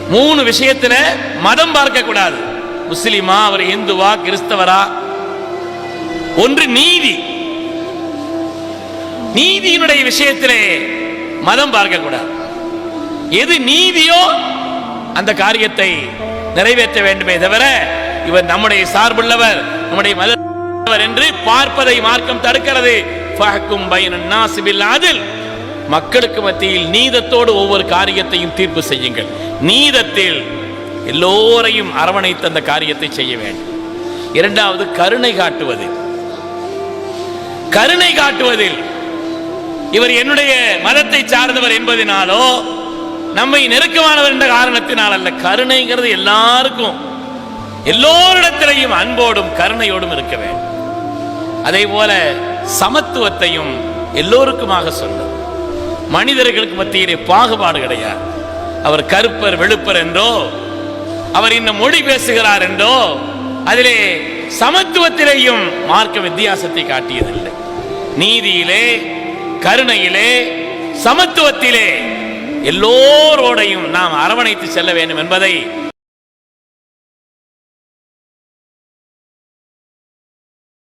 மூணு விஷயத்துல மதம் பார்க்க கூடாது. முஸ்லிமா, அவர் இந்துவா, கிறிஸ்தவரா. ஒன்று நீதி. நீதியினுடைய விஷயத்திலே மதம் பார்க்க கூடாது. எது நீதியோ அந்த காரியத்தை நிறைவேற்ற வேண்டுமே தவிர இவர் நம்முடைய சார்புள்ளவர், நம்முடைய மதவர் என்று பார்ப்பதை மார்க்கம் தடுக்கிறது. மக்களுக்கு மத்தியில் நீதத்தோடு ஒவ்வொரு காரியத்தையும் தீர்ப்பு செய்யுங்கள். நீதத்தில் எல்லோரையும் அரவணைத்து அந்த காரியத்தை செய்ய வேண்டும். இரண்டாவது, கருணை காட்டுவது. கருணை காட்டுவதில் இவர் என்னுடைய மதத்தை சார்ந்தவர் என்பதனாலோ நம்மை நெருக்கமானவர் என்ற காரணத்தினால் அல்ல. கருணைங்கிறது எல்லாருக்கும், எல்லோரிடத்திலையும் அன்போடும் கருணையோடும் இருக்க வேண்டும். அதே போல சமத்துவத்தையும் எல்லோருக்குமாக சொல்லும். மனிதர்களுக்கு மத்தியிலே பாகுபாடு கிடையாது. அவர் கருப்பர் வெளுப்பர் என்றோ, அவர் இந்த மொழி பேசுகிறார் என்றோ, அதிலே சமத்துவத்திலேயும் மார்க்க வித்தியாசத்தை காட்டியதில்லை. நீதியிலே, கருணையிலே, சமத்துவத்திலே எல்லோரோடையும் நாம் அரவணைத்து செல்ல வேண்டும் என்பதை